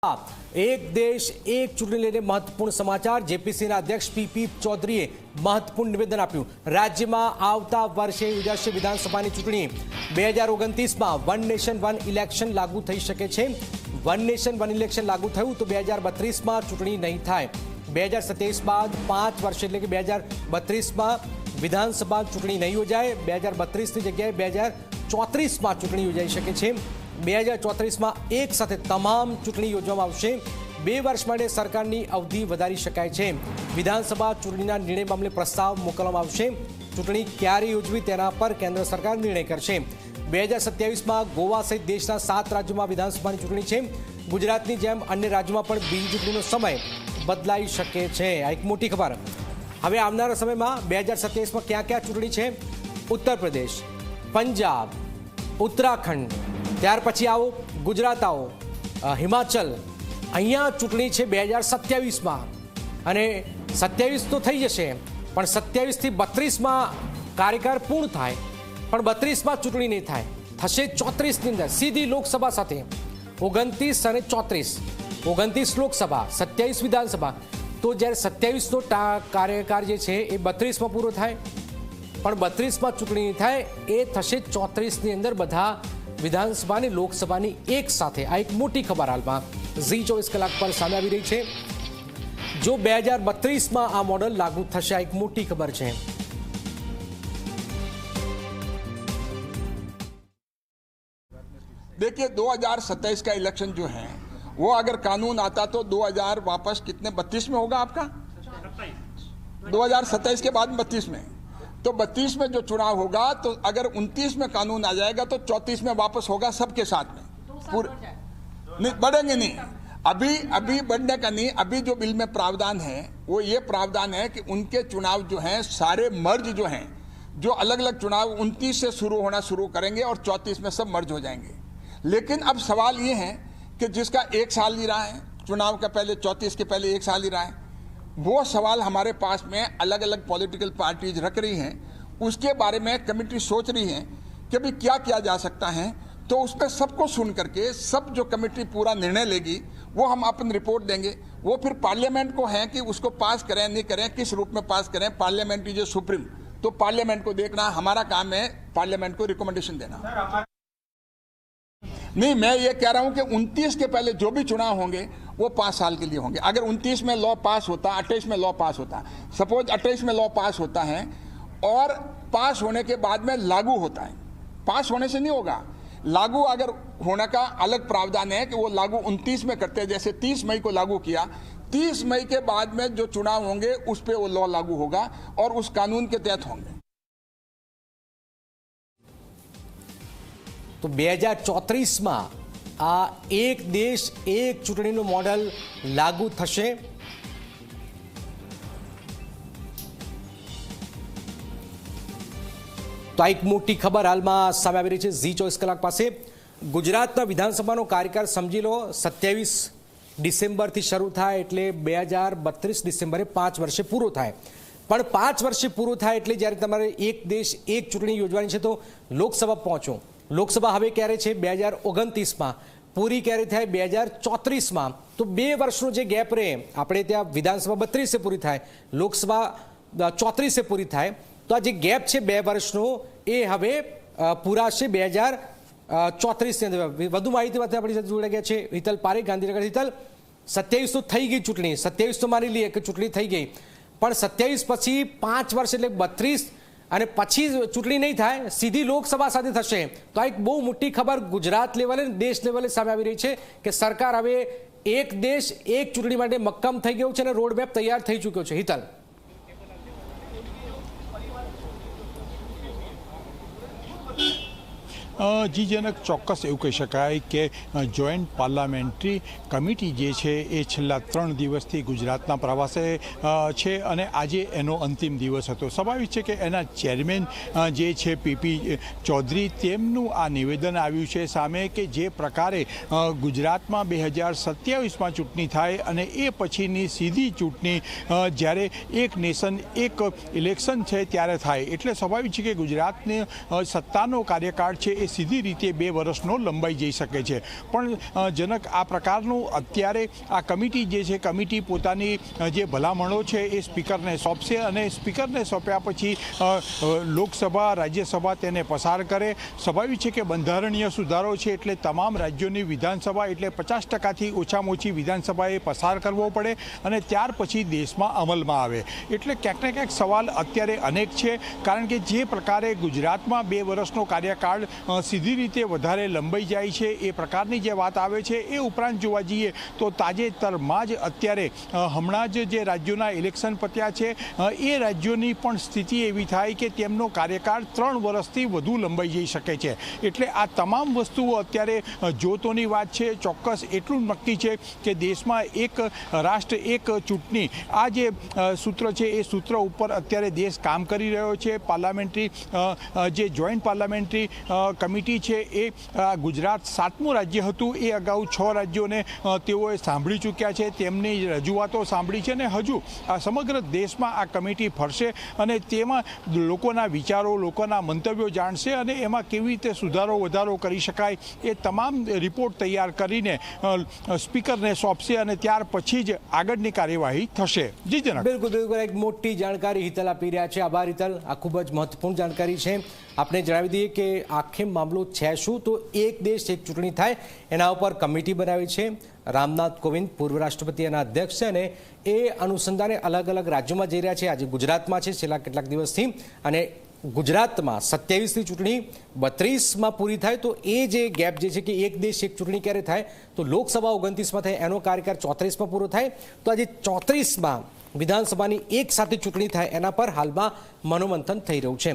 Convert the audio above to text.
एक देश एक चूंटणी लઈને महत्वपूर्ण समाचार। जेपीसीના અધ્યક્ષ પીપી ચૌધરીએ महत्वपूर्ण निवेदन આપ્યું। રાજ્યમાં આવતા વર્ષે યોજાશે વિધાનસભાની ચૂંટણી। 2029માં વન નેશન વન ઇલેક્શન લાગુ થઈ શકે છે। વન નેશન વન ઇલેક્શન લાગુ થયું તો 2032માં ચૂંટણી નહીં થાય। 2027 બાદ 5 વર્ષ એટલે કે 2032માં વિધાનસભા ચૂંટણી નહીં યોજાય। 2032ની જગ્યાએ 2034માં ચૂંટણી યોજાઈ શકે છે। 2034માં એક સાથે તમામ ચૂંટણી યોજવામાં આવશે। 2 વર્ષ માટે સરકારની અવધિ વધારી શકાય છે। વિધાનસભા ચૂંટણીના નિર્ણય મામલે પ્રસ્તાવ મોકલવામાં આવશે। ચૂંટણી ક્યારે યોજવી તેના પર કેન્દ્ર સરકાર નિર્ણય કરશે। 2027માં ગોવા સહિત દેશના 7 રાજ્યોમાં વિધાનસભાની ચૂંટણી છે। ગુજરાતની જેમ અન્ય રાજ્યોમાં પણ બીજી ચૂંટણીનો સમય બદલાઈ શકે છે। આ એક મોટી ખબર। હવે આવનારા સમયમાં 2027માં ક્યાં ક્યાં ચૂંટણી છે? ઉત્તર પ્રદેશ, પંજાબ, ઉત્તરાખંડ, ત્યાર પછી આવો ગુજરાત, આવો હિમાચલ, અહીંયા ચૂંટણી છે 2027માં। અને 27 તો થઈ જશે, પણ 27થી 32માં કાર્યકાળ પૂર્ણ થાય, પણ 32માં ચૂંટણી નહીં થાય, થશે 34ની અંદર સીધી લોકસભા સાથે। 29 અને 34, 29 લોકસભા, 27 વિધાનસભા। તો જ્યારે 27નો કાર્યકાળ જે છે એ 32માં પૂરો થાય, પણ 32માં ચૂંટણી નહીં થાય, એ થશે 34ની અંદર બધા વિધાનસભાની લોકસભાની એક સાથે। આ એક મોટી ખબર હાલમાં ઝી 24 કલાક પર સામે આવી રહી છે। જો 2032માં આ મોડલ લાગુ થશે, આ એક મોટી ખબર છે। देखिए 2027 का इलेक्शन जो है वो अगर कानून आता तो 2000 वापस कितने 32 में होगा आपका? 2027 के बाद 32 में, तो 32 में जो चुनाव होगा तो अगर 29 में कानून आ जाएगा तो 34 में वापस होगा सबके साथ में। पूरे नहीं बढ़ेंगे, नहीं अभी बढ़ने का नहीं। अभी जो बिल में प्रावधान है वो ये प्रावधान है कि उनके चुनाव जो हैं सारे मर्ज जो हैं, जो अलग अलग चुनाव 29 से शुरू होना शुरू करेंगे और 34 में सब मर्ज हो जाएंगे। लेकिन अब सवाल ये है कि जिसका 1 साल ही रहा है चुनाव का, पहले 34 के पहले 1 साल ही रहा है, वो सवाल हमारे पास में अलग अलग पॉलिटिकल पार्टीज रख रही हैं। उसके बारे में कमेटी सोच रही है कि भाई क्या किया जा सकता है। तो उस पर सबको सुन करके सब जो कमेटी पूरा निर्णय लेगी वो हम अपन रिपोर्ट देंगे। वो फिर पार्लियामेंट को है कि उसको पास करें नहीं करें, किस रूप में पास करें। पार्लियामेंट इज सुप्रीम, तो पार्लियामेंट को देखना हमारा काम है, पार्लियामेंट को रिकमेंडेशन देना। नहीं, मैं ये कह रहा हूं कि 29 के पहले जो भी चुनाव होंगे वो 5 साल के लिए होंगे। अगर 29 में लॉ पास होता, 28 में लॉ पास होता, सपोज 28 में लॉ पास होता है और पास होने के बाद में लागू होता है, पास होने से नहीं होगा, लागू अगर होने का अलग प्रावधान है कि वो लागू 29 में करते हैं। जैसे 30 मई को लागू किया, 30 मई के बाद में जो चुनाव होंगे उस पर वो लॉ लागू होगा और उस कानून के तहत होंगे। તો 2034માં આ એક દેશ એક ચૂંટણીનું મોડલ લાગુ થશે। તો આ એક મોટી ખબર હાલમાં સામે આવી રહી છે ઝી 24 કલાક પાસે। ગુજરાતના વિધાનસભાનો કાર્યકાળ સમજી લો 27 ડિસેમ્બરથી શરૂ થાય એટલે 2032 ડિસેમ્બરે 5 વર્ષે પૂરો થાય। પણ 5 વર્ષે પૂરો થાય એટલે જ્યારે તમારે એક દેશ એક ચૂંટણી યોજવાની છે તો લોકસભા પહોંચો। લોકસભા હવે ક્યારે છે? 2029માં। પૂરી ક્યારે થાય? 2034માં। તો 2 વર્ષનો જે ગેપ રહે, આપણે ત્યાં વિધાનસભા 32 પૂરી થાય, લોકસભા 34 પૂરી થાય, તો આ જે ગેપ છે 2 વર્ષનો એ હવે પૂરાશે 2034ની અંદર। વધુ માહિતી માટે આપણી સાથે જોડાઈ ગયા છે હિતલ પારેખ, ગાંધીનગર। હિતલ, 27 તો થઈ ગઈ ચૂંટણી, 27 તો માની લઈએ કે ચૂંટણી થઈ ગઈ, પણ 27 પછી 5 વર્ષ એટલે 32 અને પછી ચૂંટણી નહીં થાય, સીધી લોકસભા સાથે થશે। તો આ એક બહુ મોટી ખબર ગુજરાત લેવલે દેશ લેવલે સામે આવી રહી છે કે સરકાર હવે એક દેશ એક ચૂંટણી માટે મક્કમ થઈ ગયું છે અને રોડ મેપ તૈયાર થઈ ચૂક્યો છે। હિતલ, જી જનક ચોક્કસ એવું કહી શકાય કે જોઈન્ટ પાર્લામેન્ટરી કમિટી જે છે એ છેલ્લા 3 દિવસથી ગુજરાતના પ્રવાસે છે અને આજે એનો અંતિમ દિવસ હતો। સ્વાભાવિક છે કે એના ચેરમેન જે છે પીપી ચૌધરી, તેમનું આ નિવેદન આવ્યું છે સામે કે જે પ્રકારે ગુજરાતમાં 2027માં ચૂંટણી થાય અને એ પછીની સીધી ચૂંટણી જ્યારે એક નેશન એક ઇલેક્શન છે ત્યારે થાય, એટલે સ્વાભાવિક છે કે ગુજરાતને સત્તાનો કાર્યકાળ છે એ સીધી રીતે 2 વર્ષનો લંબાઈ જઈ શકે છે. પણ જનક આ પ્રકારનું અત્યારે આ કમિટી જે છે કમિટી પોતાની જે ભલામણો છે એ સ્પીકરને સોંપશે અને સ્પીકરને સોંપ્યા પછી લોકસભા રાજ્યસભા તેને પસાર કરે. સ્વાભાવિક છે કે બંધારણીય સુધારો છે એટલે તમામ રાજ્યોની વિધાનસભા એટલે 50%થી ઓછામાં ઓછી વિધાનસભાએ પસાર કરવો પડે અને ત્યાર પછી દેશમાં અમલમાં આવે. એટલે ક્યાંક ને ક્યાંક સવાલ અત્યારે અનેક છે, કારણ કે જે પ્રકારે ગુજરાતમાં 2 વર્ષનો કાર્યકાળ સીધી રીતે વધારે લંબાઈ જાય છે એ પ્રકારની જે વાત આવે છે. એ ઉપરાંત જોવા જઈએ તો તાજેતરમાં જ અત્યારે હમણાં જ જે રાજ્યોના ઇલેક્શન પત્યા છે એ રાજ્યોની પણ સ્થિતિ એવી થાય કે તેમનો કાર્યકાળ 3 વર્ષથી વધુ લંબાઈ જઈ શકે છે. એટલે આ તમામ વસ્તુઓ અત્યારે જોતોની વાત છે. ચોક્કસ એટલું નક્કી છે કે દેશમાં એક રાષ્ટ્ર એક ચૂંટણી આ જે સૂત્ર છે એ સૂત્ર ઉપર અત્યારે દેશ કામ કરી રહ્યો છે. પાર્લામેન્ટરી જે જોઈન્ટ પાર્લામેન્ટરી કમિટી છે એ ગુજરાત 7મું રાજ્ય હતું. એ અગાઉ 6 રાજ્યોને તેઓએ સાંભળી ચૂક્યા છે, તેમની રજૂઆતો સાંભળી છે અને હજુ આ સમગ્ર દેશમાં આ કમિટી ફરશે અને તેમાં લોકોના વિચારો લોકોના મંતવ્યો જાણશે અને એમાં કેવી રીતે સુધારો વધારો કરી શકાય એ તમામ રિપોર્ટ તૈયાર કરીને સ્પીકરને સોંપશે અને ત્યાર પછી જ આગળની કાર્યવાહી થશે. જી જનક. બિલકુલ બિલકુલ, એક મોટી જાણકારી હિતલ આપી રહ્યા છે. આભાર હિતલ, આ ખૂબ જ મહત્વપૂર્ણ જાણકારી છે. આપણે જણાવી દઈએ કે આખે મામલો છે શું, તો એક દેશ એક ચૂંટણી થાય એના ઉપર કમિટી બનાવી છે. રામનાથ કોવિંદ પૂર્વ રાષ્ટ્રપતિ એના અધ્યક્ષ છે અને એ અનુસંધાને અલગ અલગ રાજ્યોમાં જઈ રહ્યા છે. આજે ગુજરાતમાં છે છેલ્લા કેટલાક દિવસથી, અને ગુજરાતમાં 27ની ચૂંટણી 32માં પૂરી થાય તો એ જે ગેપ જે છે કે એક દેશ એક ચૂંટણી ક્યારે થાય તો લોકસભા 29માં થાય, એનો કાર્યકાળ 34માં પૂરો થાય. તો આજે 34માં વિધાનસભાની એક સાથે ચૂંટણી થાય એના પર હાલમાં મનોમંથન થઈ રહ્યું છે.